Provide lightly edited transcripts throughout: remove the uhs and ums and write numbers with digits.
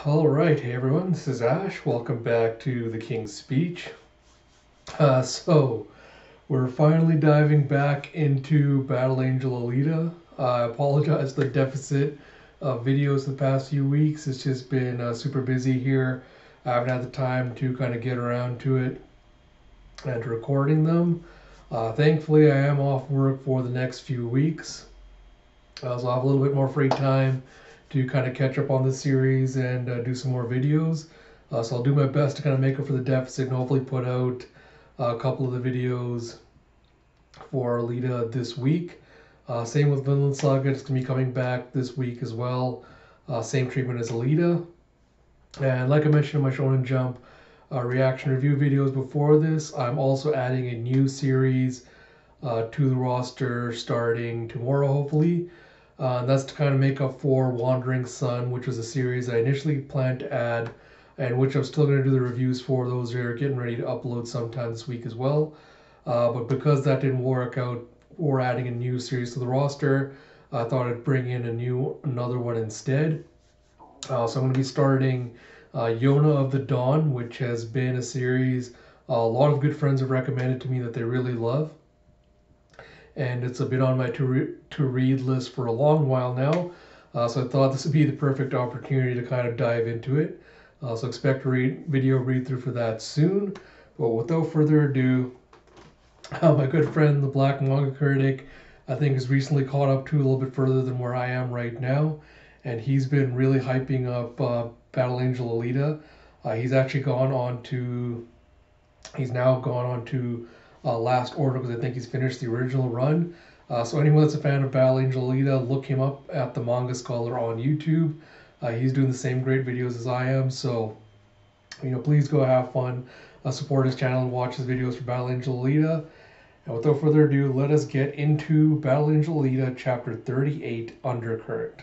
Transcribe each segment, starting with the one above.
Alright, hey everyone, this is Ash. Welcome back to The King's Speech. So, we're finally diving back into Battle Angel Alita. I apologize for the deficit of videos the past few weeks. It's just been super busy here. I haven't had the time to kind of get around to it and to recording them. Thankfully, I am off work for the next few weeks. So I'll have a little bit more free time to kind of catch up on the series and do some more videos. So I'll do my best to kind of make up for the deficit and hopefully put out a couple of the videos for Alita this week. Same with Vinland Saga, it's going to be coming back this week as well. Same treatment as Alita. And like I mentioned in my Shonen Jump reaction review videos before this, I'm also adding a new series to the roster starting tomorrow, hopefully. That's to kind of make up for Wandering Sun, which was a series I initially planned to add, and which I'm still going to do the reviews for. Those are getting ready to upload sometime this week as well. But because that didn't work out, we're adding a new series to the roster. I thought I'd bring in another one instead. So I'm going to be starting Yona of the Dawn, which has been a series a lot of good friends have recommended to me that they really love. And it's been on my to-read list for a long while now. So I thought this would be the perfect opportunity to kind of dive into it. So expect a video read-through for that soon. But without further ado, my good friend, the Black Manga Critic, I think has recently caught up to a little bit further than where I am right now. And he's been really hyping up Battle Angel Alita. He's now gone on to Last Order because I think he's finished the original run. So anyone that's a fan of Battle Angel Alita, look him up at the Manga Scholar on YouTube. He's doing the same great videos as I am. So, please go have fun, support his channel and watch his videos for Battle Angel Alita. And without further ado, let us get into Battle Angel Alita Chapter 38, Undercurrent.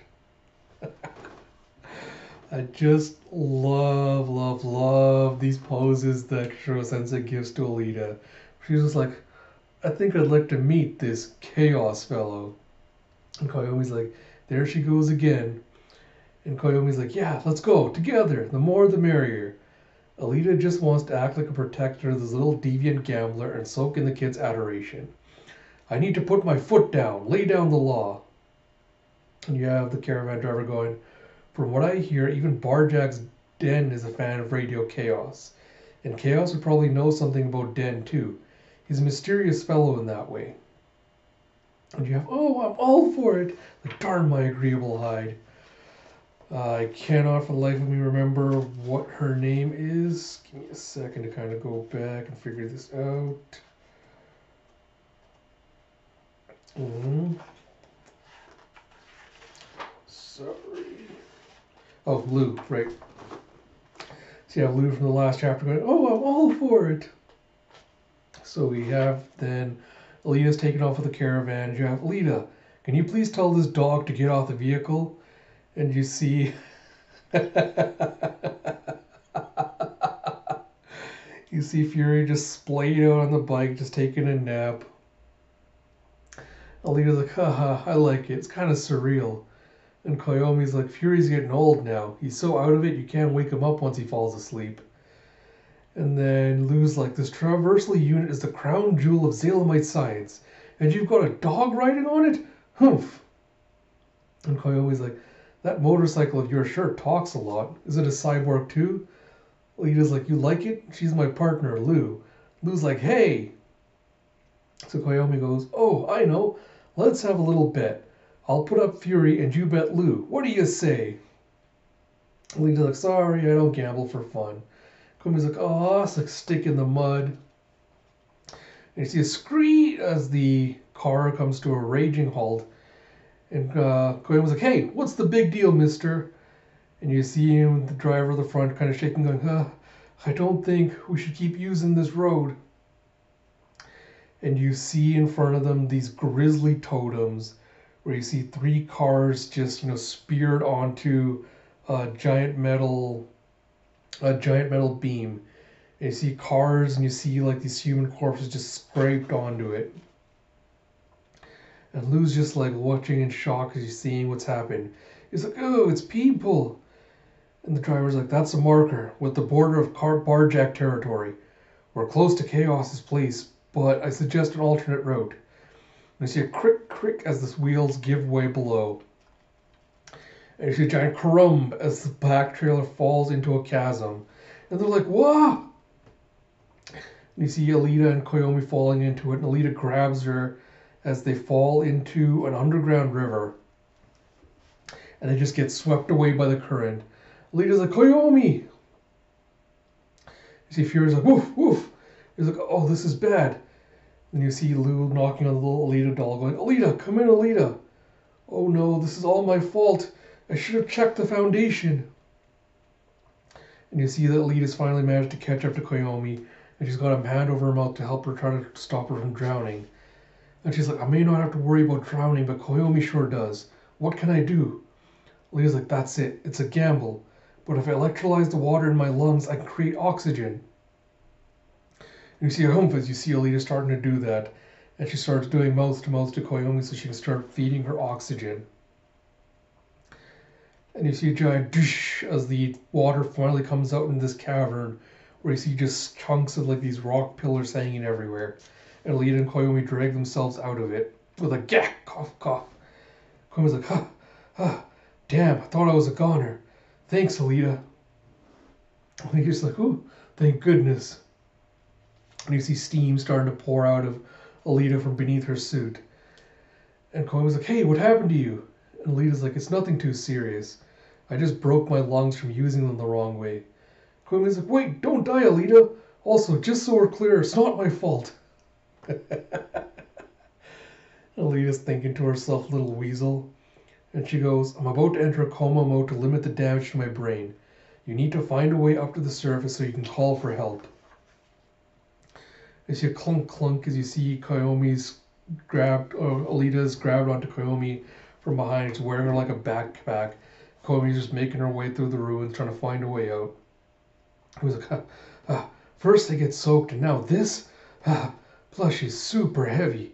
I just love these poses that Shiro Sensei gives to Alita. She's just like, I think I'd like to meet this chaos fellow. And Koyomi's like, there she goes again. And Koyomi's like, yeah, let's go, together, the more the merrier. Alita just wants to act like a protector of this little deviant gambler and soak in the kid's adoration. I need to put my foot down, lay down the law. And you have the caravan driver going, from what I hear, even Barjack's Den is a fan of Radio Chaos. And Chaos would probably know something about Den too. He's a mysterious fellow in that way. And you have, oh, I'm all for it. Like, darn my agreeable hide. I cannot for the life of me remember what her name is. Give me a second to kind of go back and figure this out. Sorry. Oh, Lou, right. So you have Lou from the last chapter going, oh, I'm all for it. So we have then Alita's taken off with the caravan. You have Alita, can you please tell this dog to get off the vehicle? And you see you see Fury just splayed out on the bike, just taking a nap. Alita's like, haha, I like it. It's kind of surreal. And Koyomi's like, Fury's getting old now. He's so out of it, you can't wake him up once he falls asleep. And then Lou's like, this traversal unit is the crown jewel of Zalamite science. And you've got a dog riding on it? Humph. And Koyomi's like, that motorcycle of yours sure talks a lot. Is it a cyborg too? Alita's like, you like it? She's my partner, Lou. Lou's like, hey. So Koyomi goes, oh, I know. Let's have a little bet. I'll put up Fury and you bet Lou. What do you say? Alita's like, sorry, I don't gamble for fun. Koyomi's like, oh, it's like stick in the mud. And you see a scream as the car comes to a raging halt. And Koyomi's like, hey, what's the big deal, mister? And you see him, the driver of the front, kind of shaking, going, I don't think we should keep using this road. And you see in front of them these grisly totems where you see 3 cars just, speared onto a giant metal beam. And you see cars and you see like these human corpses just scraped onto it. And Lou's just like watching in shock as he's seeing what's happened. He's like, oh, it's people. And the driver's like, that's a marker with the border of Barjack territory. We're close to Chaos's place, but I suggest an alternate route. And you see a crick crick as the wheels give way below. And you see a giant crumb as the back trailer falls into a chasm. And they're like, whoa! And you see Alita and Koyomi falling into it, and Alita grabs her as they fall into an underground river. And they just get swept away by the current. Alita's like, Koyomi! You see Fury's like, woof, woof. He's like, oh, this is bad. And you see Lou knocking on the little Alita doll, going, Alita, come in, Alita. Oh no, this is all my fault. I should have checked the foundation. And you see that Alita's finally managed to catch up to Koyomi, and she's got a hand over her mouth to help her try to stop her from drowning. And she's like, I may not have to worry about drowning, but Koyomi sure does. What can I do? Alita's like, that's it. It's a gamble. But if I electrolyze the water in my lungs, I can create oxygen. And you see a hump as you see Alita starting to do that. And she starts doing mouth to Koyomi so she can start feeding her oxygen. And you see a giant doosh as the water finally comes out in this cavern where you see just chunks of like these rock pillars hanging everywhere. And Alita and Koyomi drag themselves out of it with a gah, cough, cough. Koyomi's like, ha, ha, damn, I thought I was a goner. Thanks, Alita. And you're just like, ooh, thank goodness. And you see steam starting to pour out of Alita from beneath her suit. And Koyomi's like, hey, what happened to you? And Alita's like, it's nothing too serious. I just broke my lungs from using them the wrong way. Koyomi's like, wait, don't die, Alita. Also, just so we're clear, it's not my fault. Alita's thinking to herself, little weasel. And she goes, I'm about to enter a coma mode to limit the damage to my brain. You need to find a way up to the surface so you can call for help. You see a clunk clunk as you see Koyomi's grabbed, or Alita's grabbed onto Koyomi from behind. She's wearing her like a backpack. Koyomi's just making her way through the ruins, trying to find a way out. He was like, first I get soaked, and now this? Plus she's super heavy.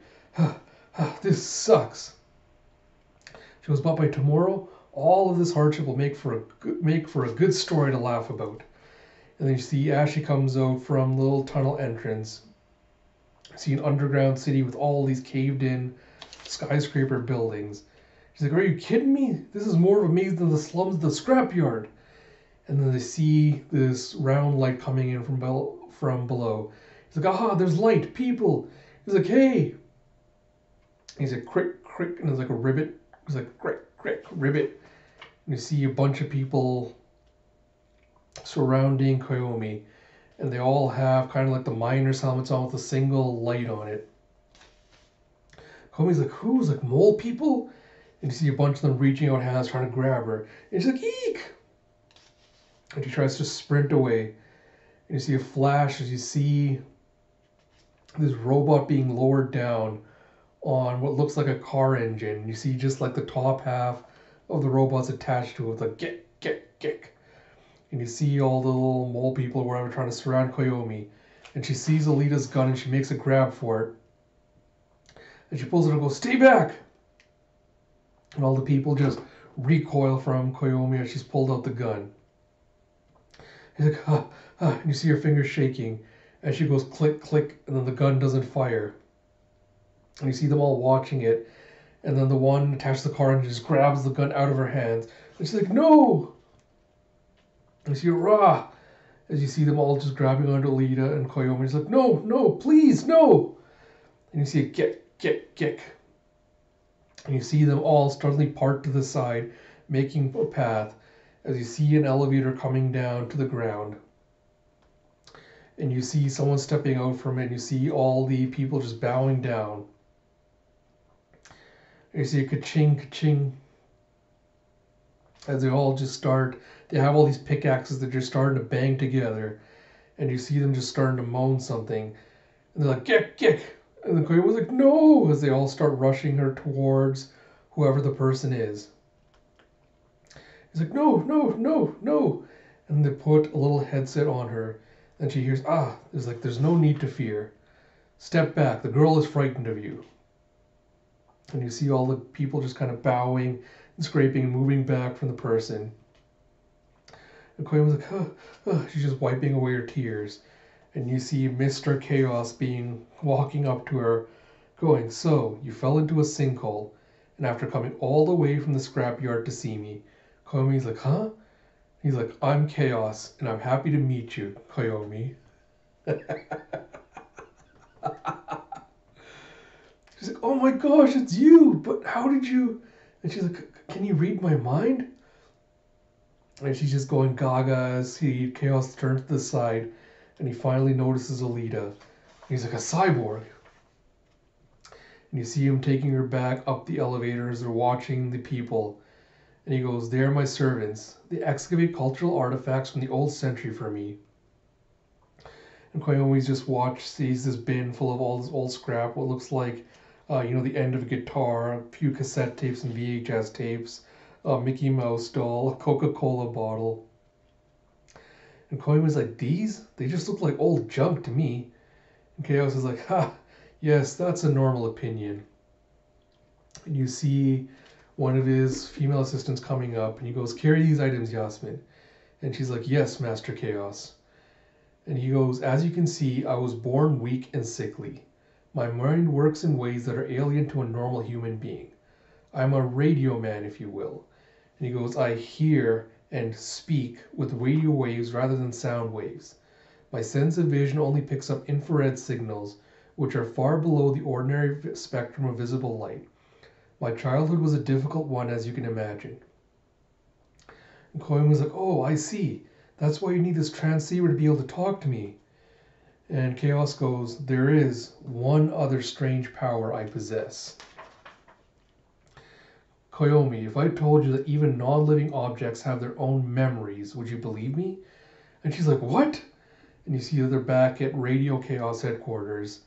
This sucks. She goes, but by tomorrow, all of this hardship will make for a good story to laugh about. And then you see Ashley comes out from the little tunnel entrance. You see an underground city with all these caved-in skyscraper buildings. She's like, are you kidding me? This is more of a maze than the slums of the scrapyard. And then they see this round light coming in from below. He's like, aha, there's light, people. He's like, hey. He's like, crick, crick, and there's like a ribbit. He's like, crick, crick, ribbit. And you see a bunch of people surrounding Koyomi. And they all have kind of like the miner's helmets on with a single light on it. Koyomi's like, who's like mole people? And you see a bunch of them reaching out hands trying to grab her. And she's like, eek! And she tries to sprint away. And you see a flash as you see this robot being lowered down on what looks like a car engine. And you see just like the top half of the robot's attached to it with like gick, gick, gick. And you see all the little mole people or whatever trying to surround Koyomi. And she sees Alita's gun and she makes a grab for it. And she pulls it and goes, stay back! And all the people just recoil from Koyomi as she's pulled out the gun. He's like, and you see her fingers shaking. And she goes click, click, and then the gun doesn't fire. And you see them all watching it. And then the one attached to the car and just grabs the gun out of her hands. And she's like, no! And you see rah! As you see them all just grabbing onto Alita and Koyomi. He's like, no, no, please, no! And you see a kick, kick, kick. And you see them all suddenly part to the side, making a path, as you see an elevator coming down to the ground. And you see someone stepping out from it, and you see all the people just bowing down. And you see a ka-ching, ka-ching, as they all just start, they have all these pickaxes that are just starting to bang together. And you see them just starting to moan something. And they're like, kick, kick! And the Koyomi was like, no! As they all start rushing her towards whoever the person is. He's like, no, no, no, no! And they put a little headset on her. And she hears, there's no need to fear. Step back, the girl is frightened of you. And you see all the people just kind of bowing and scraping and moving back from the person. And Koyomi's like, she's just wiping away her tears. And you see Mr. Chaos walking up to her, going, "So, you fell into a sinkhole, and after coming all the way from the scrapyard to see me." Koyomi's like, "Huh?" He's like, "I'm Chaos, and I'm happy to meet you, Koyomi." She's like, "Oh my gosh, it's you! But how did you..." And she's like, "Can you read my mind?" And she's just going gaga as Chaos turns to the side, and he finally notices Alita. And he's like, "A cyborg." And you see him taking her back up the elevator as they're watching the people. And he goes, "They are my servants. They excavate cultural artifacts from the old century for me." And Koyomi's just sees this bin full of all this old scrap, what looks like, the end of a guitar, a few cassette tapes and VHS tapes, a Mickey Mouse doll, a Coca-Cola bottle. And Koyomi's like, "These? They just look like old junk to me." And Chaos is like, "Ha, yes, that's a normal opinion." And you see one of his female assistants coming up, and he goes, "Carry these items, Yasmin." And she's like, "Yes, Master Chaos." And he goes, "As you can see, I was born weak and sickly. My mind works in ways that are alien to a normal human being. I'm a radio man, if you will." And he goes, "I hear and speak with radio waves rather than sound waves. My sense of vision only picks up infrared signals, which are far below the ordinary spectrum of visible light. My childhood was a difficult one, as you can imagine." And Koyomi was like, "Oh, I see. That's why you need this transceiver to be able to talk to me." And Chaos goes, "There is one other strange power I possess." "Koyomi, if I told you that even non-living objects have their own memories, would you believe me?" And she's like, "What?" And you see that they're back at Radio Chaos headquarters.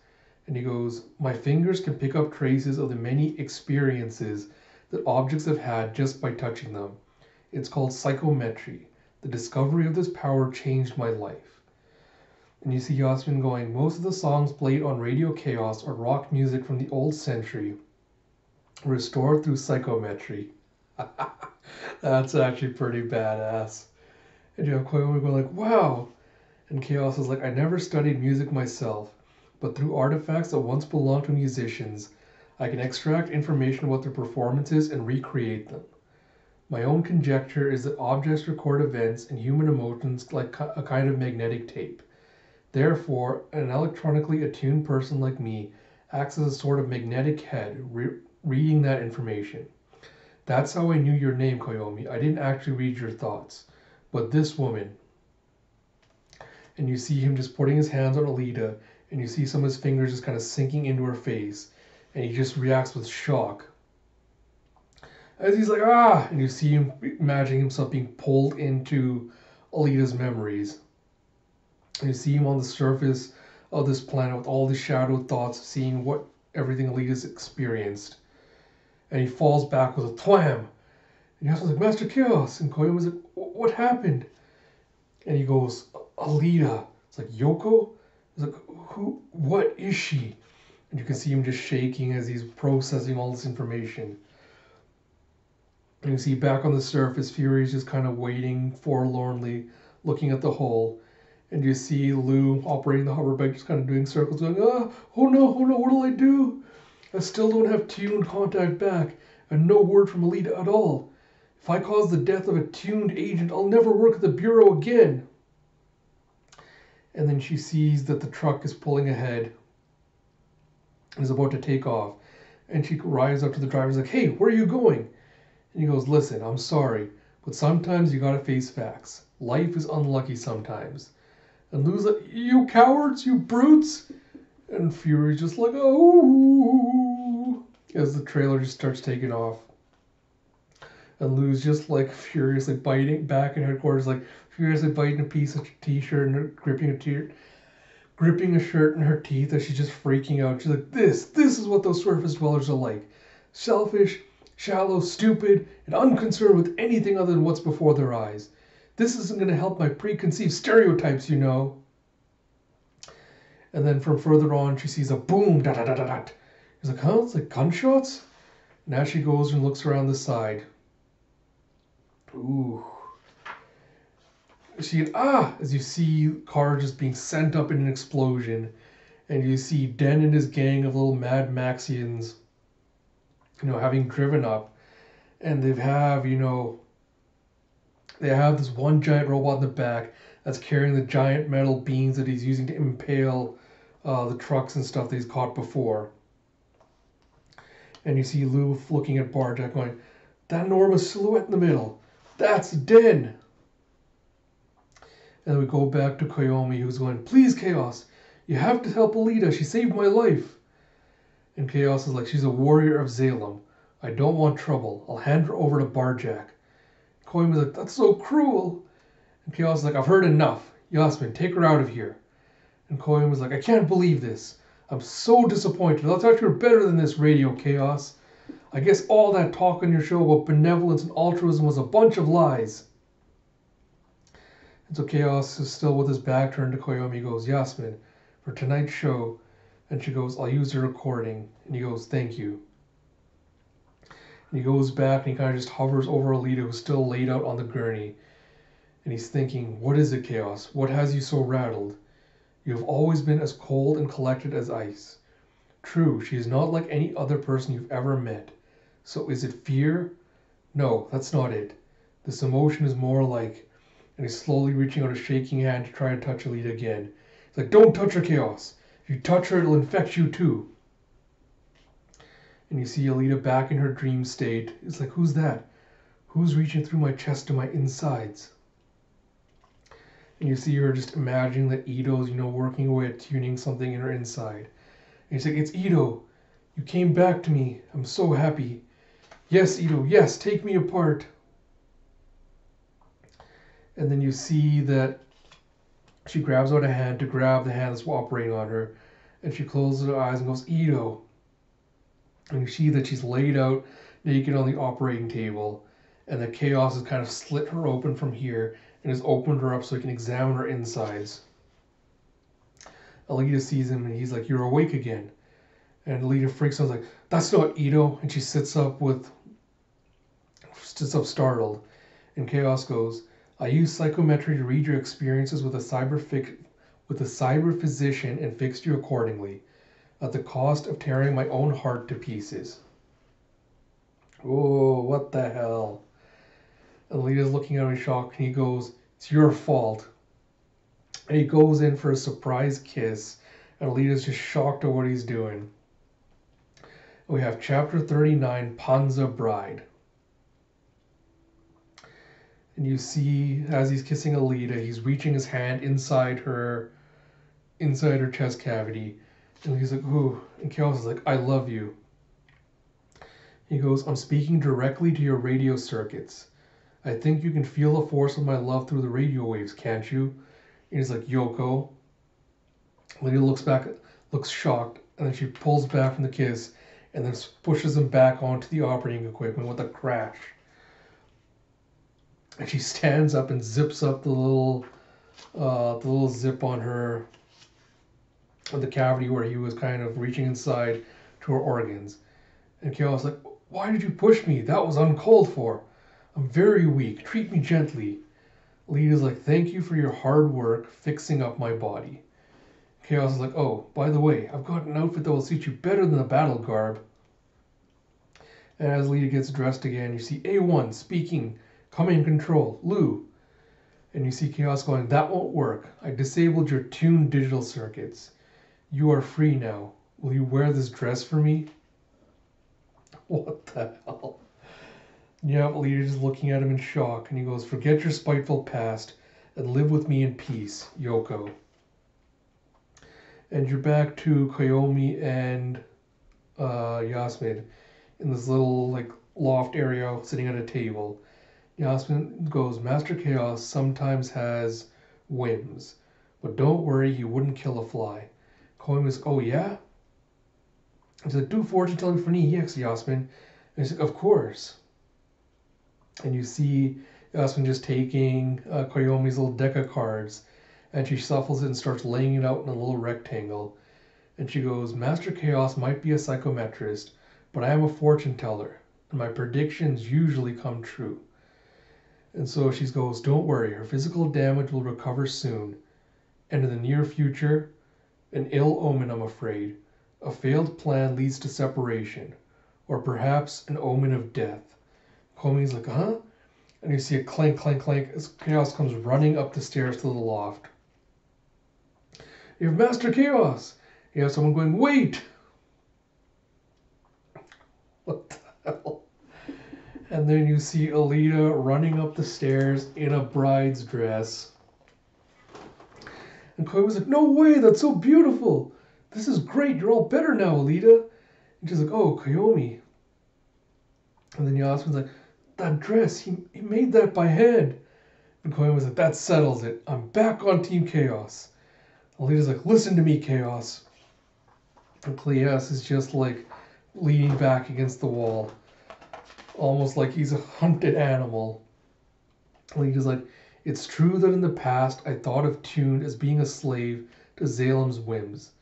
And he goes, "My fingers can pick up traces of the many experiences that objects have had just by touching them. It's called psychometry. The discovery of this power changed my life." And you see Yasmin going, "Most of the songs played on Radio Chaos are rock music from the old century, restored through psychometry." That's actually pretty badass. And you have Koyomi going like, "Wow." And Chaos is like, "I never studied music myself, but through artifacts that once belonged to musicians, I can extract information about their performances and recreate them. My own conjecture is that objects record events and human emotions like a kind of magnetic tape. Therefore, an electronically attuned person like me acts as a sort of magnetic head, reading that information. That's how I knew your name, Koyomi. I didn't actually read your thoughts. But this woman..." And you see him just putting his hands on Alita, and you see some of his fingers just kind of sinking into her face, and he just reacts with shock. As he's like, "Ah!" And you see him imagining himself being pulled into Alita's memories. And you see him on the surface of this planet with all the shadowed thoughts of seeing what everything Alita's experienced. And he falls back with a thwam. And Yasuo's like, "Master Chaos." And Koyomi's like, "What happened?" And he goes, "Alita." It's like, "Yoko?" He's like, "Who? What is she?" And you can see him just shaking as he's processing all this information. And you see back on the surface, Fury's just kind of waiting forlornly, looking at the hole. And you see Lou operating the hoverbike, just kind of doing circles, going, oh no, what'll I do? I still don't have tuned contact back, and no word from Alita at all. If I cause the death of a tuned agent, I'll never work at the Bureau again." And then she sees that the truck is pulling ahead and is about to take off. And she rides up to the driver and is like, "Hey, where are you going?" And he goes, "Listen, I'm sorry, but sometimes you gotta face facts. Life is unlucky sometimes." And Lou's like, "You cowards, you brutes!" And Fury's just like, "Oh," as the trailer just starts taking off. And Lou's just like furiously biting back in headquarters, like furiously biting a piece of t-shirt and gripping a shirt in her teeth as she's just freaking out. She's like, This is what those surface dwellers are like. Selfish, shallow, stupid, and unconcerned with anything other than what's before their eyes. This isn't going to help my preconceived stereotypes, you know." And then from further on, she sees a boom, da-da-da-da-da. He's like, "Huh? It's like gunshots?" And as she goes and looks around the side. Ooh. as you see cars just being sent up in an explosion, and you see Den and his gang of little Mad Maxians, having driven up, and they have this one giant robot in the back that's carrying the giant metal beams that he's using to impale the trucks and stuff that he's caught before. And you see Lou looking at Barjack going, that enormous silhouette in the middle, that's Den. And then we go back to Koyomi, who's going, please, Chaos, you have to help Alita, she saved my life. And Chaos is like, she's a warrior of Zalem. I don't want trouble. I'll hand her over to Barjack. Koyomi's like, that's so cruel. And Chaos is like, I've heard enough. Yasmin, take her out of here. And Koyomi's like, I can't believe this. I'm so disappointed. I thought you were better than this, Radio Chaos. I guess all that talk on your show about benevolence and altruism was a bunch of lies. And so Chaos is still with his back turned to Koyomi. He goes, Yasmin, for tonight's show. And she goes, I'll use the recording. And he goes, thank you. And he goes back and he kind of just hovers over Alita, who's still laid out on the gurney. And he's thinking, what is it, Chaos? What has you so rattled? You have always been as cold and collected as ice. True, she is not like any other person you've ever met. So is it fear? No, that's not it. This emotion is more like... And he's slowly reaching out a shaking hand to try and touch Alita again. He's like, don't touch her, Chaos. If you touch her, it'll infect you too. And you see Alita back in her dream state. It's like, who's that? Who's reaching through my chest to my insides? And you see her just imagining that Ito's, working away at tuning something in her inside. And he's like, it's Ito. You came back to me. I'm so happy. Yes, Ito. Yes, take me apart. And then you see that she grabs out a hand to grab the hand that's operating on her. And she closes her eyes and goes, Ito. And you see that she's laid out naked on the operating table. And that Chaos has kind of slit her open from here and has opened her up so he can examine her insides. Alita sees him and he's like, you're awake again. And Alita freaks out, like, that's not Ito. And she sits up startled. And Chaos goes, I use psychometry to read your experiences with a cyber physician and fixed you accordingly, at the cost of tearing my own heart to pieces. Oh, what the hell? Alita's looking at him in shock, and he goes, it's your fault. And he goes in for a surprise kiss, and Alita's just shocked at what he's doing. And we have Chapter 39, Panza Bride. And you see, as he's kissing Alita, he's reaching his hand inside her chest cavity. And he's like, ooh. And Chaos is like, I love you. He goes, I'm speaking directly to your radio circuits. I think you can feel the force of my love through the radio waves, can't you? And he's like, Yoko. Alita looks back, looks shocked, and then she pulls back from the kiss and then pushes him back onto the operating equipment with a crash. And she stands up and zips up the little zip on her, the cavity where he was kind of reaching inside to her organs. And Chaos is like, why did you push me? That was uncalled for. I'm very weak. Treat me gently. Alita's like, thank you for your hard work fixing up my body. Chaos is like, oh, by the way, I've got an outfit that will suit you better than the battle garb. And as Alita gets dressed again, you see A1 speaking, command control, Lou. And you see Chaos going, that won't work. I disabled your tuned digital circuits. You are free now. Will you wear this dress for me? What the hell? Yeah, Alita's just looking at him in shock, and he goes, forget your spiteful past and live with me in peace, Yoko. And you're back to Koyomi and Yasmin in this little loft area sitting at a table. Yasmin goes, Master Chaos sometimes has whims, but don't worry, he wouldn't kill a fly. Koyomi goes, oh yeah? He's like, do fortune telling for me, EX, Yasmin. And he's like, of course. And you see Yasmin just taking Koyomi's little deck of cards, and she shuffles it and starts laying it out in a little rectangle. And she goes, Master Chaos might be a psychometrist, but I am a fortune teller, and my predictions usually come true. And so she goes, don't worry, her physical damage will recover soon. And in the near future, an ill omen, I'm afraid. A failed plan leads to separation. Or perhaps an omen of death. Komi's like, huh? And you see a clank, clank, clank as Chaos comes running up the stairs to the loft. You have Master Chaos! You have someone going, wait! What the hell? And then you see Alita running up the stairs in a bride's dress. And Koimi's like, no way, that's so beautiful! This is great, you're all better now, Alita! And she's like, oh, Koyomi. And then Yasmin's like, that dress, he made that by hand. And Koimi's like, that settles it. I'm back on Team Chaos. Alita's like, listen to me, Chaos. And Chaos is just like leaning back against the wall. Almost like he's a hunted animal. Alita's like, it's true that in the past I thought of Tune as being a slave to Zalem's whims.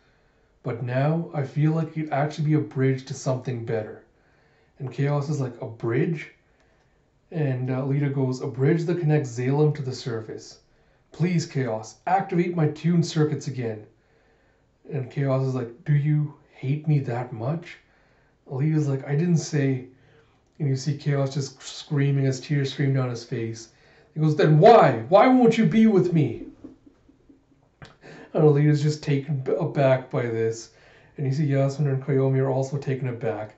But now I feel like he'd actually be a bridge to something better. And Chaos is like, a bridge? And Alita goes, a bridge that connects Zalem to the surface. Please, Chaos, activate my Tune circuits again. And Chaos is like, do you hate me that much? Alita's like, I didn't say... And you see Chaos just screaming as tears stream down his face. He goes, then why? Why won't you be with me? And Alita's just taken aback by this. And you see Yasmin and Koyomi are also taken aback.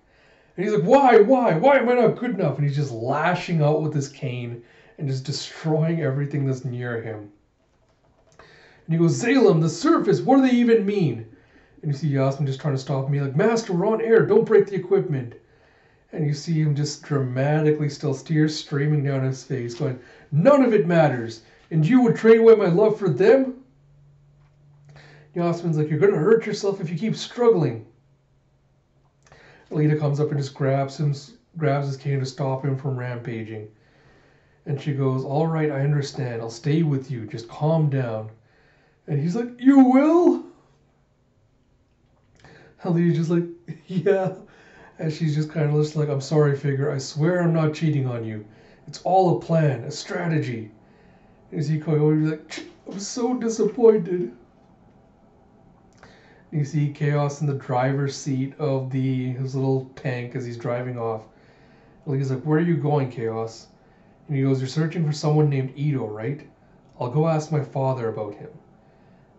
And he's like, why? Why am I not good enough? And he's just lashing out with his cane and just destroying everything that's near him. And he goes, Zalem, the surface, what do they even mean? And you see Yasmin just trying to stop me, like, Master, we're on air, don't break the equipment. And you see him just dramatically, still tears streaming down his face, going, none of it matters. And you would trade away my love for them? Yasmin's like, you're going to hurt yourself if you keep struggling. Alita comes up and just grabs his cane to stop him from rampaging. And she goes, all right, I understand. I'll stay with you. Just calm down. And he's like, you will? Alita's just like, yeah. And she's just kind of just like, I'm sorry, Figure. I swear I'm not cheating on you. It's all a plan, a strategy. And you see Koyomi like, I'm so disappointed. And you see Chaos in the driver's seat of his little tank as he's driving off. And he's like, where are you going, Chaos? And he goes, you're searching for someone named Ito, right? I'll go ask my father about him.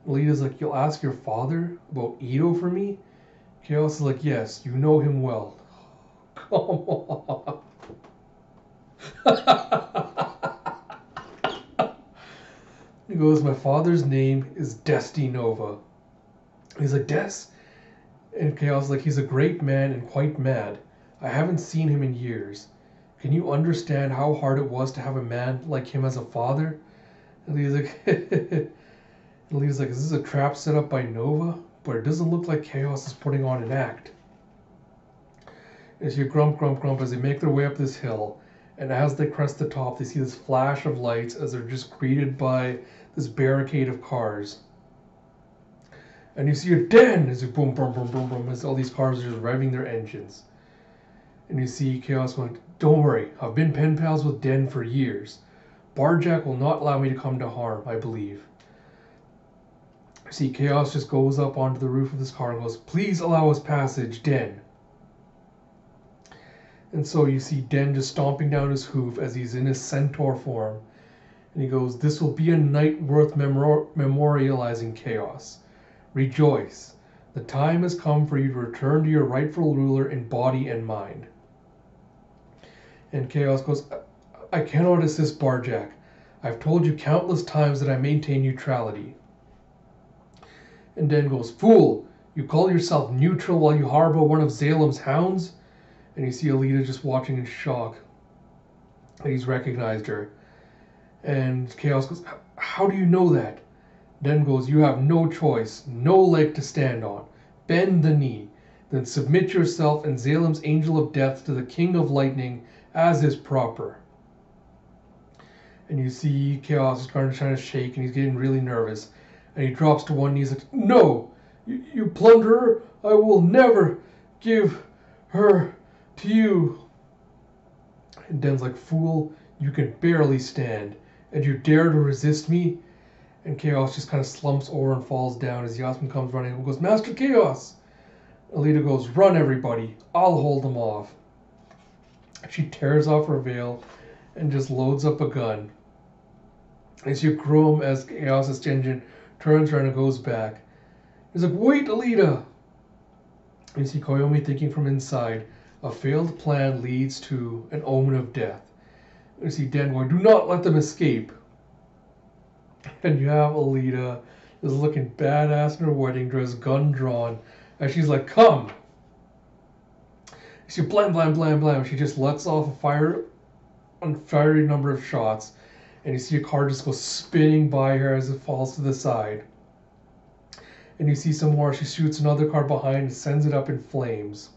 And Alita's like, you'll ask your father about Ito for me? Chaos is like, yes, you know him well. Come on. He goes, my father's name is Desti Nova. He's like, Des? And Chaos is like, he's a great man and quite mad. I haven't seen him in years. Can you understand how hard it was to have a man like him as a father? And he's like, and he's like, is this a trap set up by Nova? But it doesn't look like Chaos is putting on an act. As you grump, grump, grump as they make their way up this hill. And as they crest the top, they see this flash of lights as they're just greeted by this barricade of cars. And you see a den as you boom, boom, boom, boom, boom, as all these cars are just revving their engines. And you see Chaos going, don't worry, I've been pen pals with Den for years. Barjack will not allow me to come to harm, I believe. See, Chaos just goes up onto the roof of this car and goes, please allow us passage, Den. And so you see Den just stomping down his hoof as he's in his centaur form. And he goes, this will be a night worth memorializing Chaos. Rejoice. The time has come for you to return to your rightful ruler in body and mind. And Chaos goes, I cannot assist Barjack. I've told you countless times that I maintain neutrality. And Den goes, fool! You call yourself neutral while you harbor one of Zalem's hounds? And you see Alita just watching in shock. And he's recognized her. And Chaos goes, how do you know that? Den goes, you have no choice, no leg to stand on. Bend the knee. Then submit yourself and Zalem's Angel of Death to the King of Lightning as is proper. And you see Chaos is trying to shake and he's getting really nervous. And he drops to one knee. He's like, no, you plunderer, I will never give her to you. And Den's like, fool, You can barely stand, and you dare to resist me? And Chaos just kind of slumps over and falls down as Yasmin comes running and goes, Master Chaos! Alita goes, run everybody, I'll hold them off. She tears off her veil and just loads up a gun. And you groom as Chaos' engine turns around and goes back. He's like, wait, Alita! And you see Koyomi thinking from inside, a failed plan leads to an omen of death. And you see Den going, do not let them escape. And you have Alita is looking badass in her wedding dress, gun drawn, as she's like, come! She blam, blam, blam, blam. She just lets off a fiery number of shots, and you see a car just go spinning by her as it falls to the side. And you see some more. She shoots another car behind and sends it up in flames.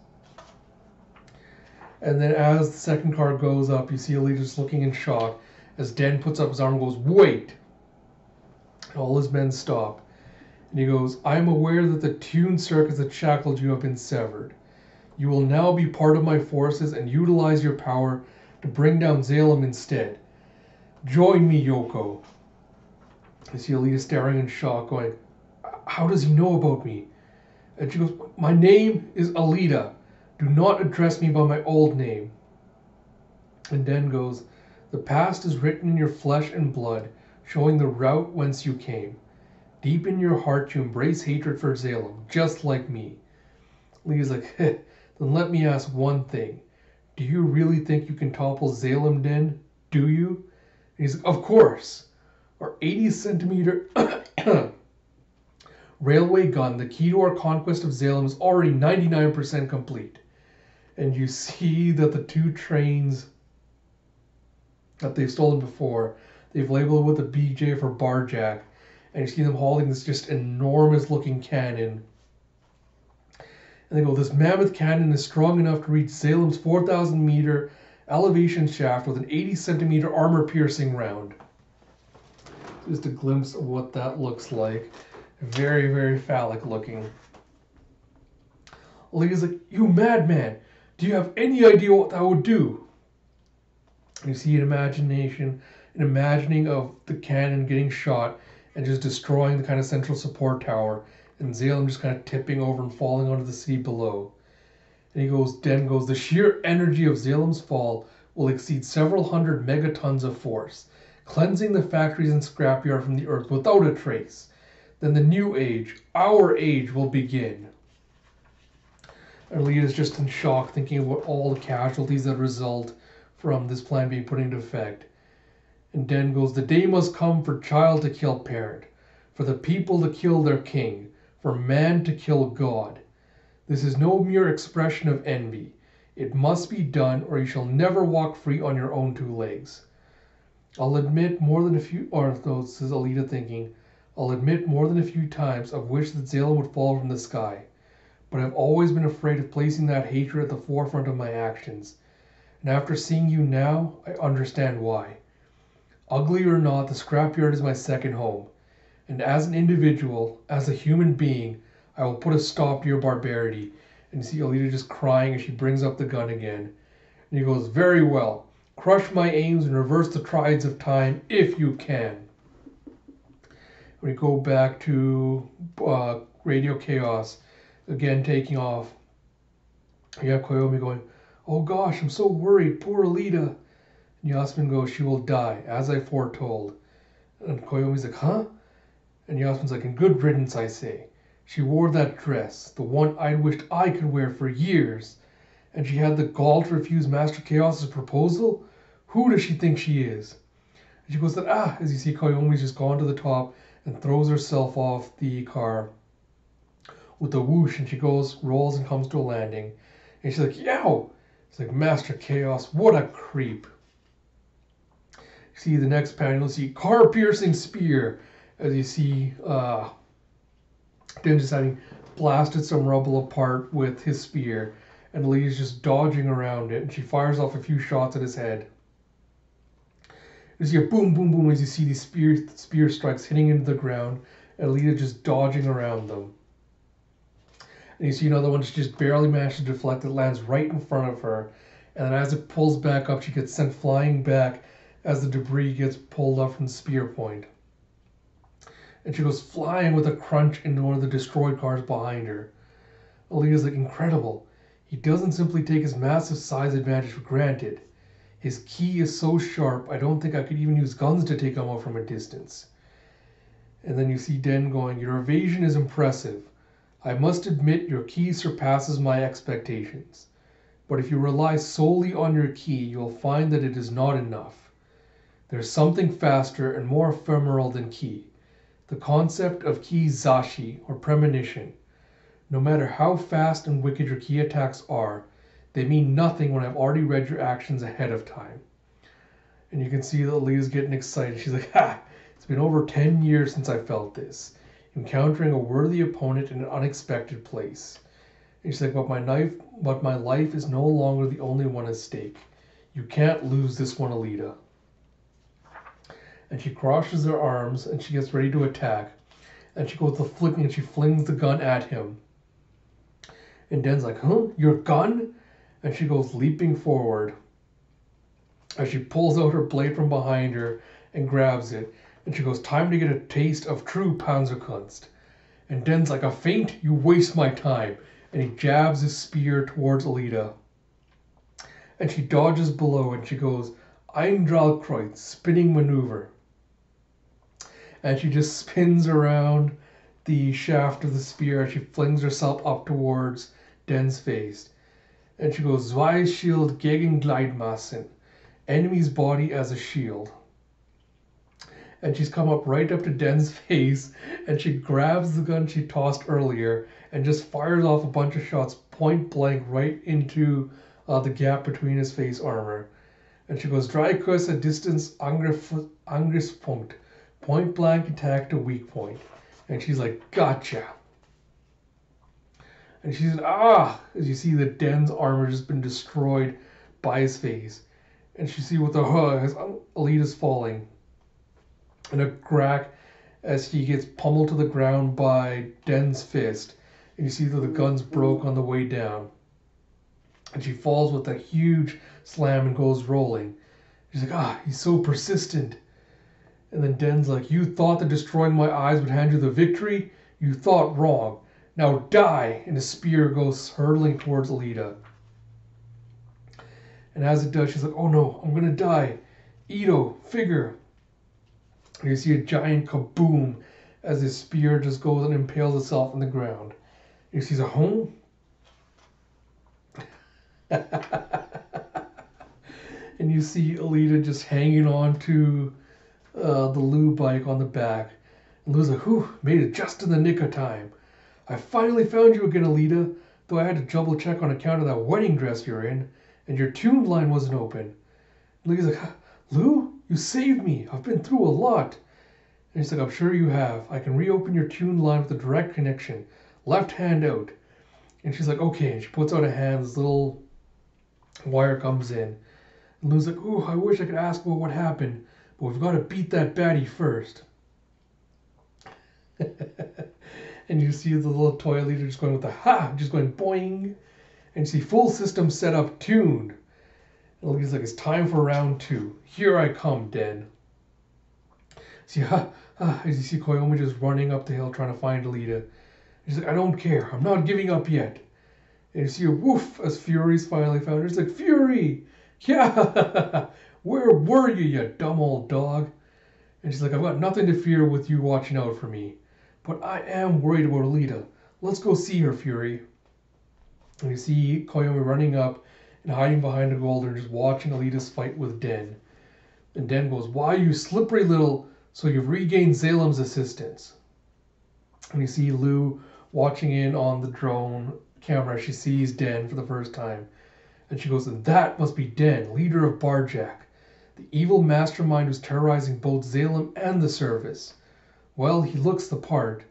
And then as the second car goes up, you see Alita just looking in shock as Den puts up his arm and goes, wait! And all his men stop. And he goes, I am aware that the tune circuits that shackled you have been severed. You will now be part of my forces and utilize your power to bring down Zalem instead. Join me, Yoko. You see Alita staring in shock, going, how does he know about me? And she goes, my name is Alita. Do not address me by my old name. And Den goes, the past is written in your flesh and blood, showing the route whence you came. Deep in your heart you embrace hatred for Zalem, just like me. Alita's like, heh. Then let me ask one thing. Do you really think you can topple Zalem, Den? Do you? And he's like, of course. Our 80-centimeter railway gun, the key to our conquest of Zalem, is already 99% complete. And you see that the two trains that they've stolen before, they've labeled with a BJ for Barjack. And you see them hauling this just enormous looking cannon. And they go, this mammoth cannon is strong enough to reach Zalem's 4,000-meter elevation shaft with an 80-centimeter armor-piercing round. Just a glimpse of what that looks like. Very, very phallic looking. Alita's like, you madman! Do you have any idea what that would do? And you see an imagining of the cannon getting shot and just destroying the kind of central support tower, and Zalem just kind of tipping over and falling onto the sea below. And he goes, Den goes, the sheer energy of Zalem's fall will exceed several hundred megatons of force, cleansing the factories and scrapyard from the earth without a trace. Then the new age, our age, will begin. Alita is just in shock, thinking about all the casualties that result from this plan being put into effect. And Den goes, the day must come for child to kill parent, for the people to kill their king, for man to kill God. This is no mere expression of envy. It must be done, or you shall never walk free on your own two legs. I'll admit more than a few, this is Alita thinking, I'll admit more than a few times I've wished that Zalem would fall from the sky, but I've always been afraid of placing that hatred at the forefront of my actions. And after seeing you now, I understand why. Ugly or not, the scrapyard is my second home. And as an individual, as a human being, I will put a stop to your barbarity. And you see Alita just crying as she brings up the gun again. And he goes, very well. Crush my aims and reverse the tides of time if you can. We go back to Radio Chaos, again taking off. You have Koyomi going, oh gosh, I'm so worried, poor Alita. And Yasmin goes, she will die, as I foretold. And Koyomi's like, huh? And Yasmin's like, in good riddance, I say. She wore that dress, the one I'd wished I could wear for years. And she had the gall to refuse Master Chaos's proposal? Who does she think she is? And she goes, as you see Koyomi's just gone to the top and throws herself off the car with a whoosh, and she goes, rolls, and comes to a landing. And she's like, yow! It's like, Master Chaos, what a creep. You see the next panel, you'll see car-piercing spear, as you see Den just having blasted some rubble apart with his spear, and Alita's just dodging around it, and she fires off a few shots at his head. You see a boom, boom, boom as you see these spear strikes hitting into the ground, and Alita just dodging around them. And you see another one she just barely managed to deflect. It lands right in front of her, and then as it pulls back up, she gets sent flying back as the debris gets pulled up from the spear point. And she goes flying with a crunch into one of the destroyed cars behind her. Alita's like, incredible. He doesn't simply take his massive size advantage for granted. His ki is so sharp, I don't think I could even use guns to take him out from a distance. And then you see Den going, your evasion is impressive. I must admit your ki surpasses my expectations. But if you rely solely on your ki, you'll find that it is not enough. There's something faster and more ephemeral than ki. The concept of ki zashi, or premonition. No matter how fast and wicked your ki attacks are, they mean nothing when I've already read your actions ahead of time. And you can see that Leah's getting excited. She's like, ha! It's been over 10 years since I felt this. Encountering a worthy opponent in an unexpected place. And she's like, but my life is no longer the only one at stake. You can't lose this one, Alita. And she crosses her arms and she gets ready to attack. And she goes to flicking and she flings the gun at him. And Den's like, huh? Your gun? And she goes leaping forward. As she pulls out her blade from behind her and grabs it. And she goes, time to get a taste of true Panzerkunst. And Den's like, a feint? You waste my time. And he jabs his spear towards Alita. And she dodges below and she goes, Eindrahlkreuz, spinning maneuver. And she just spins around the shaft of the spear and she flings herself up towards Den's face. And she goes, Zweischild gegen Gliedmassen, enemy's body as a shield. And she's come up right up to Den's face and she grabs the gun she tossed earlier and just fires off a bunch of shots point blank right into the gap between his face armor. And she goes, Dreikus at distance Angriffspunkt. Point blank attack to weak point. And she's like, gotcha. And she said, ah! As you see that Den's armor has been destroyed by his face. And she see with the as Alita's falling. And a crack as he gets pummeled to the ground by Den's fist. And you see that the guns broke on the way down. And she falls with a huge slam and goes rolling. She's like, ah, he's so persistent. And then Den's like, you thought that destroying my eyes would hand you the victory? You thought wrong. Now die! And his spear goes hurtling towards Alita. And as it does, she's like, oh no, I'm gonna die. Ito, figure. And you see a giant kaboom as his spear just goes and impales itself on the ground. And you see a home. And you see Alita just hanging on to the Lou bike on the back. And Lou's like, whew, made it just in the nick of time. I finally found you again, Alita, though I had to double check on account of that wedding dress you're in, and your tune line wasn't open. And Lou's like, Lou, you saved me. I've been through a lot. And he's like, I'm sure you have. I can reopen your tune line with a direct connection. Left hand out. And she's like, okay. And she puts out a hand. This little wire comes in. And Lou's like, ooh, I wish I could ask about what happened. But we've got to beat that baddie first. And you see the little toy leader just going with the ha, just going boing. And you see full system set up tuned. And he's like, it's time for round 2. Here I come, Den. See, as you see Koyomi just running up the hill trying to find Alita. He's like, I don't care. I'm not giving up yet. And you see a woof as Fury's finally found her. He's like, Fury! Yeah! Where were you, you dumb old dog? And she's like, I've got nothing to fear with you watching out for me. But I am worried about Alita. Let's go see her, Fury. And you see Koyomi running up and hiding behind a boulder, just watching Alita's fight with Den. And Den goes, why, you slippery little... So you've regained Zalem's assistance. And you see Lou watching in on the drone camera. She sees Den for the first time. And she goes, and that must be Den, leader of Barjack. The evil mastermind who's terrorizing both Zalem and the service. Well, he looks the part.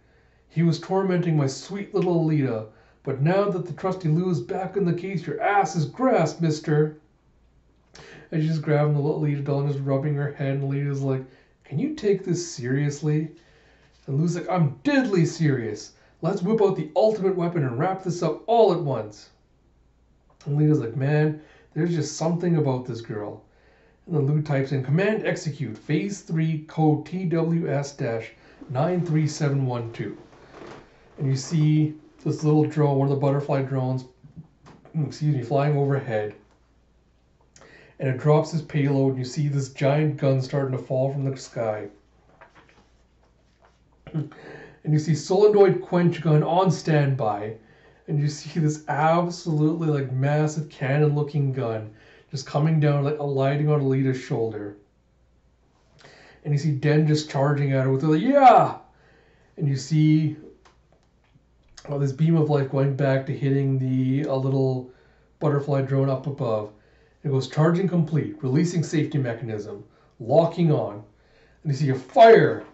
He was tormenting my sweet little Alita. But now that the trusty Lou is back in the case, your ass is grass, mister. And she's just grabbing the little Alita doll and just rubbing her head. And Alita's like, can you take this seriously? And Lou's like, I'm deadly serious. Let's whip out the ultimate weapon and wrap this up all at once. And Alita's like, man, there's just something about this girl. And then Lou types in Command Execute Phase 3 Code TWS-93712. And you see this little drone, one of the butterfly drones, flying overhead. And it drops its payload, and you see this giant gun starting to fall from the sky. And you see solenoid quench gun on standby. And you see this absolutely like massive cannon looking gun just coming down, like alighting on Alita's shoulder. And you see Den just charging at her with like, yeah! And you see this beam of light going back to hitting the little butterfly drone up above. It goes charging complete, releasing safety mechanism, locking on. And you see a fire.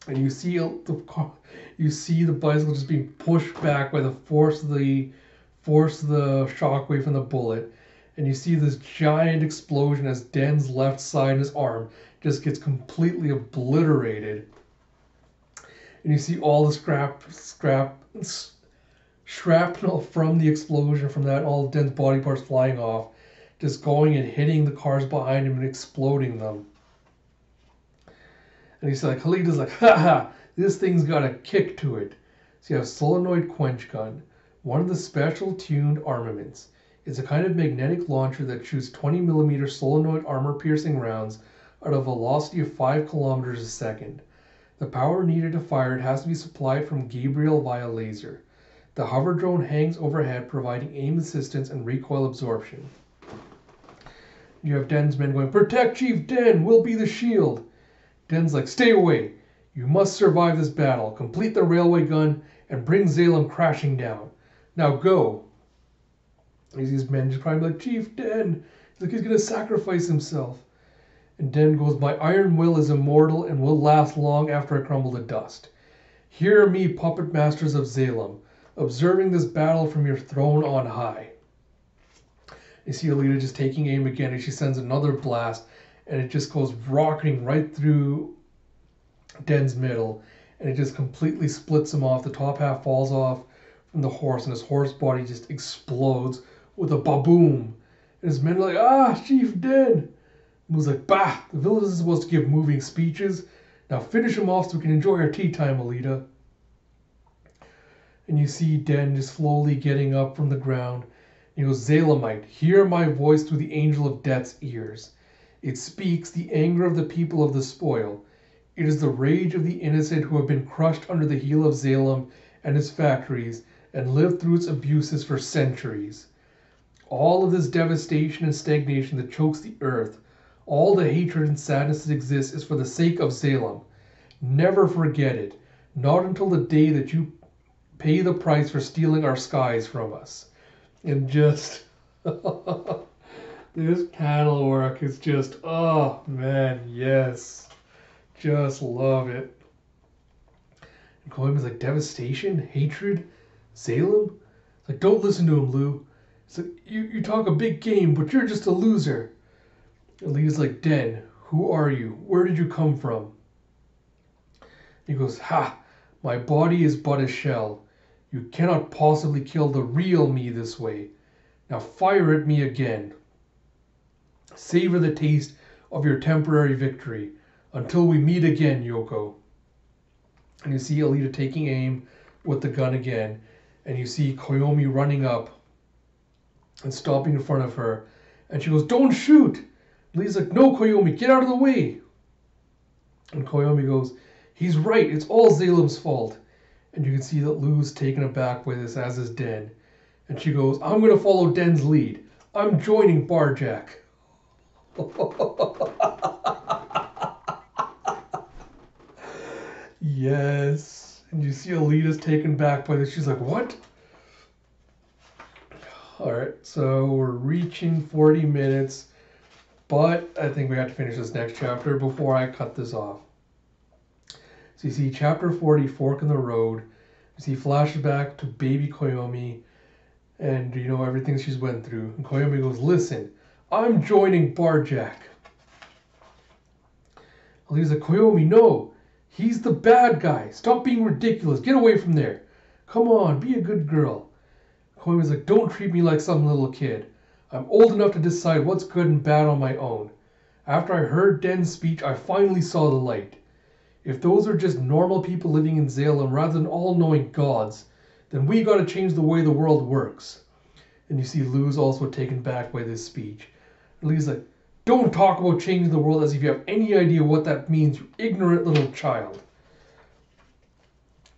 And you see the bicycle just being pushed back by the force of the shockwave from the bullet. And you see this giant explosion as Den's left side and his arm just gets completely obliterated. And you see all the shrapnel from the explosion from that, all of Den's body parts flying off, just going and hitting the cars behind him and exploding them. And he's like, Alita's like, haha, this thing's got a kick to it. So you have solenoid quench gun, one of the special tuned armaments. It's a kind of magnetic launcher that shoots 20mm solenoid armor-piercing rounds at a velocity of 5 kilometers a second. The power needed to fire it has to be supplied from Gabriel via laser. The hover drone hangs overhead, providing aim assistance and recoil absorption. You have Den's men going, protect Chief Den, we'll be the shield. Den's like, stay away. You must survive this battle, complete the railway gun, and bring Zalem crashing down. Now go. These men just probably like, Chief Den. He's like, he's going to sacrifice himself. And Den goes, my iron will is immortal and will last long after I crumble to dust. Hear me, puppet masters of Zalem, observing this battle from your throne on high. You see Alita just taking aim again, and she sends another blast, and it just goes rocketing right through Den's middle, and it just completely splits him off. The top half falls off from the horse, and his horse body just explodes with a ba-boom. And his men are like, ah, Chief Den. And was like, bah, the village is supposed to give moving speeches. Now finish him off so we can enjoy our tea time, Alita. And you see Den just slowly getting up from the ground. And he goes, Zalemite, hear my voice through the angel of death's ears. It speaks the anger of the people of the spoil. It is the rage of the innocent who have been crushed under the heel of Zalem and its factories and lived through its abuses for centuries. All of this devastation and stagnation that chokes the earth, all the hatred and sadness that exists is for the sake of Zalem. Never forget it, not until the day that you pay the price for stealing our skies from us. And just, this panel work is just, oh man, yes. Just love it. And Koima's like, devastation, hatred, Zalem? It's like, don't listen to him, Lou. It's like, you talk a big game, but you're just a loser. And Alita's like, Den, who are you? Where did you come from? He goes, ha, my body is but a shell. You cannot possibly kill the real me this way. Now fire at me again. Savor the taste of your temporary victory. Until we meet again, Yoko. And you see Alita taking aim with the gun again. And you see Koyomi running up and stopping in front of her. And she goes, don't shoot! Alita's like, no, Koyomi, get out of the way! And Koyomi goes, he's right, it's all Zalem's fault. And you can see that Lou's taken aback by this, as is Den. And she goes, I'm going to follow Den's lead. I'm joining Barjack. Yes. And you see Alita's taken back by this. She's like, what? Alright, so we're reaching 40 minutes. But I think we have to finish this next chapter before I cut this off. So you see chapter 40, Fork in the Road. You see flashback to baby Koyomi. And you know everything she's went through. And Koyomi goes, listen, I'm joining Barjack. Alita's like, Koyomi, no. He's the bad guy. Stop being ridiculous. Get away from there. Come on, be a good girl. Koyomi's like, don't treat me like some little kid. I'm old enough to decide what's good and bad on my own. After I heard Den's speech, I finally saw the light. If those are just normal people living in Salem rather than all-knowing gods, then we gotta change the way the world works. And you see Lou's also taken back by this speech. And Lee's like, don't talk about changing the world as if you have any idea what that means, you ignorant little child.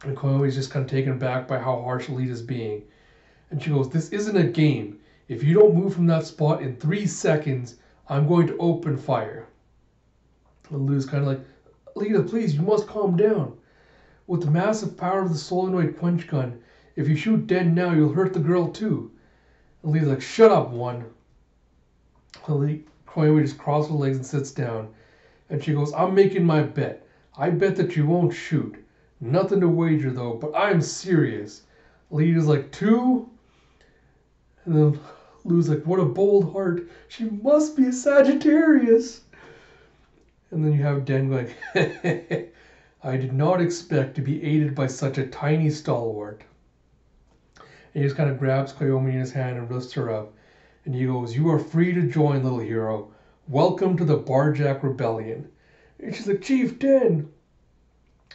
And Koyomi's just kind of taken back by how harsh Alita's being. And she goes, this isn't a game. If you don't move from that spot in 3 seconds, I'm going to open fire. And Lou's kind of like, Alita, please, you must calm down. With the massive power of the solenoid quench gun, if you shoot Den now, you'll hurt the girl too. And Alita's like, shut up, one. Koyomi just crosses her legs and sits down. And she goes, I'm making my bet. I bet that you won't shoot. Nothing to wager, though, but I'm serious. Alita's like, 2? And then Lou's like, what a bold heart. She must be a Sagittarius. And then you have Den going, I did not expect to be aided by such a tiny stalwart. And he just kind of grabs Koyomi in his hand and lifts her up. And he goes, you are free to join, little hero. Welcome to the Barjack Rebellion. And she's like, Chief Den.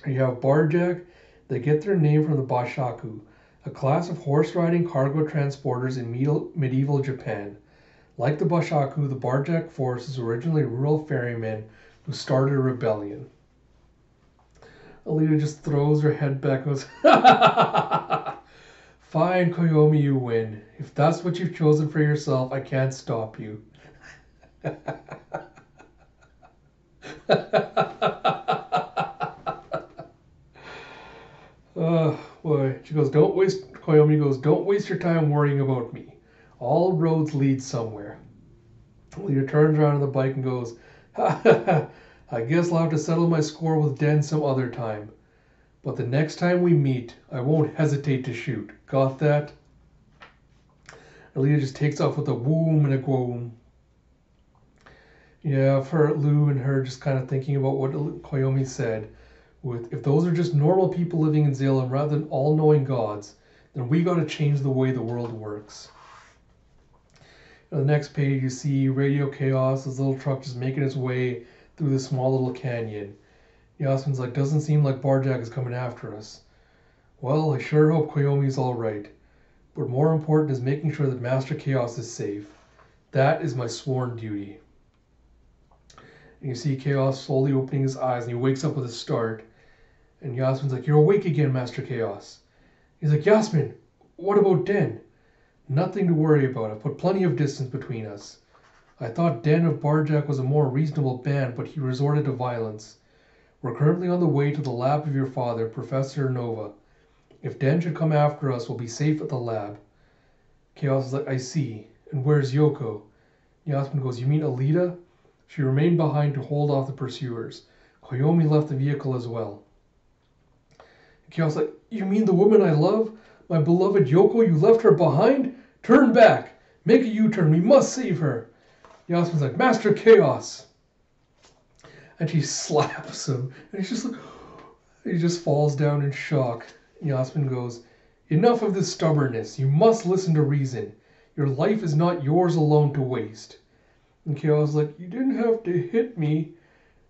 And you have Barjack. They get their name from the Bashaku, a class of horse-riding cargo transporters in medieval Japan. Like the Bashaku, the Barjack force is originally rural ferrymen who started a rebellion. Alita just throws her head back and goes, fine, Koyomi, you win. If that's what you've chosen for yourself, I can't stop you. Oh, boy. She goes, Koyomi goes, don't waste your time worrying about me. All roads lead somewhere. Alita turns around on the bike and goes, ha ha ha, I guess I'll have to settle my score with Den some other time. But the next time we meet, I won't hesitate to shoot. Got that? Alita just takes off with a whoom and a gloom. Yeah, for Lou and her just kind of thinking about what Koyomi said. If those are just normal people living in Salem rather than all-knowing gods, then we got to change the way the world works. On the next page, you see Radio Chaos, his little truck just making its way through the small little canyon. Yasmin's like, doesn't seem like Barjack is coming after us. Well, I sure hope Koyomi's alright. But more important is making sure that Master Chaos is safe. That is my sworn duty. And you see Chaos slowly opening his eyes, and he wakes up with a start. And Yasmin's like, you're awake again, Master Chaos. He's like, Yasmin, what about Den? Nothing to worry about. I've put plenty of distance between us. I thought Den of Barjack was a more reasonable band, but he resorted to violence. We're currently on the way to the lab of your father, Professor Nova. If Den should come after us, we'll be safe at the lab. Chaos is like, I see. And where's Yoko? Yasmin goes, you mean Alita? She remained behind to hold off the pursuers. Koyomi left the vehicle as well. Chaos is like, you mean the woman I love? My beloved Yoko, you left her behind? Turn back! Make a U-turn, we must save her! Yasmin's like, Master Chaos! And she slaps him, and he's just like, he just falls down in shock. Yasmin goes, enough of this stubbornness, you must listen to reason. Your life is not yours alone to waste. And Chaos is like, you didn't have to hit me.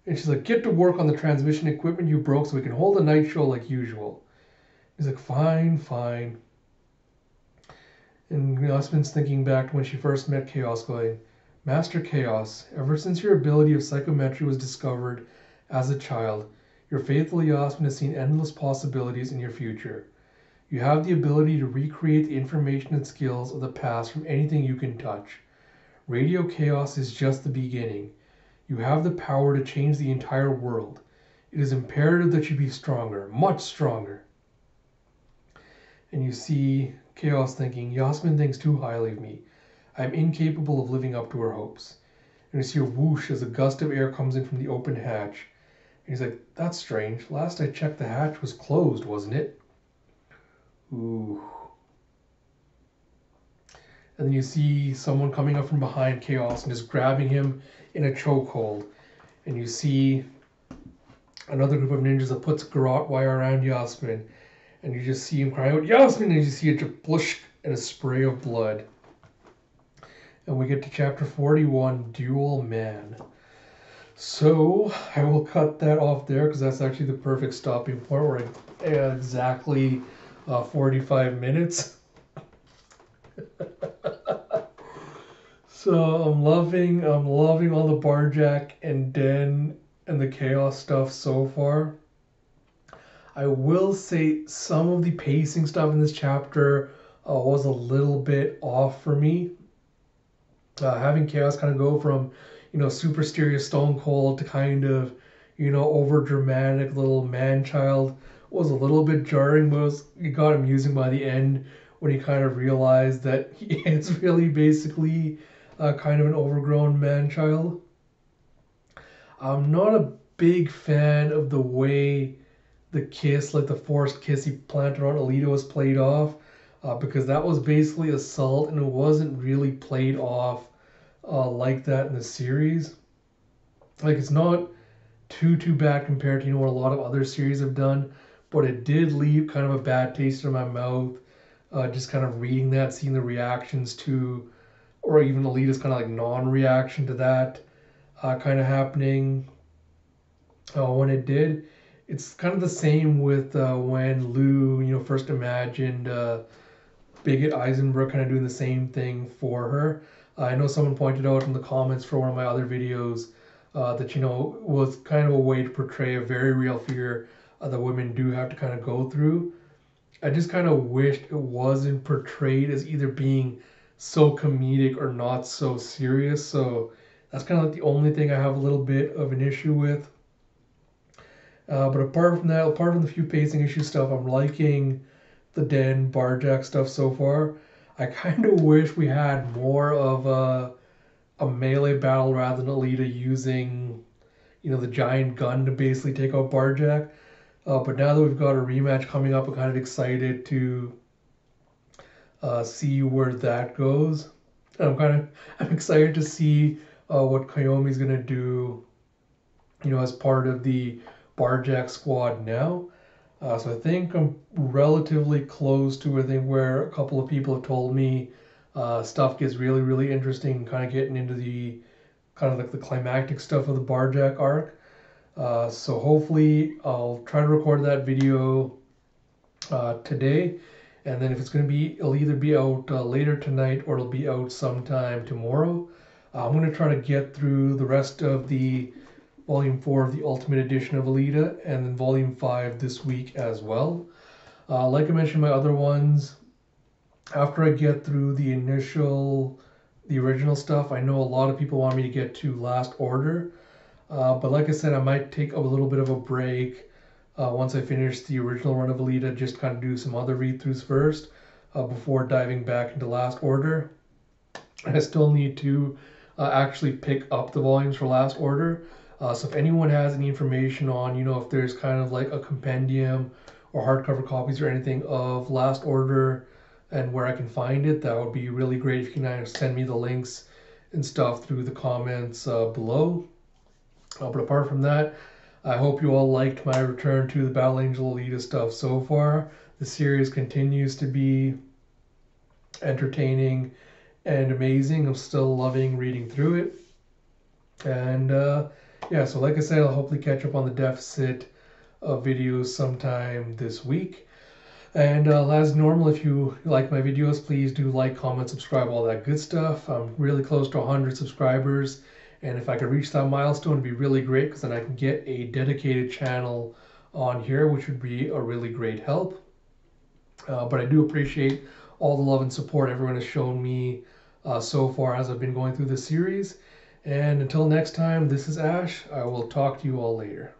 And she's like, get to work on the transmission equipment you broke so we can hold a night show like usual. He's like, fine, fine. And Yasmin's thinking back to when she first met Chaos, going, Master Chaos, ever since your ability of psychometry was discovered as a child, your faithful Yasmin has seen endless possibilities in your future. You have the ability to recreate the information and skills of the past from anything you can touch. Radio Chaos is just the beginning. You have the power to change the entire world. It is imperative that you be stronger, much stronger. And you see Chaos thinking, Yasmin thinks too highly of me. I am incapable of living up to her hopes. And you see a whoosh as a gust of air comes in from the open hatch. And he's like, that's strange. Last I checked, the hatch was closed, wasn't it? Ooh. And then you see someone coming up from behind Chaos and just grabbing him in a chokehold. And you see another group of ninjas that puts garrote wire around Yasmin. And you just see him cry out, Yasmin! And you see a blush and a spray of blood. and we get to chapter 41, Dual Man. So I will cut that off there because that's actually the perfect stopping point. We're at exactly 45 minutes. So I'm loving all the Barjack and Den and the Chaos stuff so far. I will say some of the pacing stuff in this chapter was a little bit off for me. Having Chaos kind of go from, super serious Stone Cold to kind of, over dramatic little man child was a little bit jarring, but it got amusing by the end when he kind of realized that it's really basically kind of an overgrown man child. I'm not a big fan of the way the kiss, like the forced kiss he planted on Alita, was played off, because that was basically assault and it wasn't really played off like that in the series. Like, it's not too bad compared to what a lot of other series have done, but it did leave kind of a bad taste in my mouth, just kind of reading that, seeing the reactions to, or even Alita's kind of like non-reaction to that kind of happening when it did. It's kind of the same with when Lou, first imagined Bigot Eisenberg kind of doing the same thing for her. I know someone pointed out in the comments for one of my other videos that, was kind of a way to portray a very real fear that women do have to kind of go through. I just kind of wished it wasn't portrayed as either being so comedic or not so serious. So that's kind of like the only thing I have a little bit of an issue with. But apart from that, apart from the few pacing issue stuff, I'm liking the Den Barjack stuff so far. I kind of wish we had more of a melee battle rather than Alita using, the giant gun to basically take out Barjack. But now that we've got a rematch coming up, I'm kind of excited to see where that goes. I'm excited to see what Koyomi's gonna do, as part of the Barjack squad now. So I think I'm relatively close to, I think, where a couple of people have told me stuff gets really, really interesting, kind of getting into the kind of like the climactic stuff of the Barjack arc. So hopefully I'll try to record that video today, and then if it's going to be, it'll either be out later tonight or it'll be out sometime tomorrow. I'm going to try to get through the rest of the Volume 4 of the Ultimate Edition of Alita, and then Volume 5 this week as well. Like I mentioned in my other ones, after I get through the original stuff, I know a lot of people want me to get to Last Order. But like I said, I might take a little bit of a break once I finish the original run of Alita, just kind of do some other read-throughs first before diving back into Last Order. I still need to actually pick up the volumes for Last Order. So if anyone has any information on, if there's kind of like a compendium or hardcover copies or anything of Last Order and where I can find it, that would be really great if you can send me the links and stuff through the comments below. But apart from that, I hope you all liked my return to the Battle Angel Alita stuff so far. The series continues to be entertaining and amazing. I'm still loving reading through it. And yeah, so like I said, I'll hopefully catch up on the deficit videos sometime this week. And as normal, if you like my videos, please do like, comment, subscribe, all that good stuff. I'm really close to 100 subscribers. And if I could reach that milestone, it'd be really great, because then I can get a dedicated channel on here, which would be a really great help. But I do appreciate all the love and support everyone has shown me so far as I've been going through this series. And until next time, this is Ash. I will talk to you all later.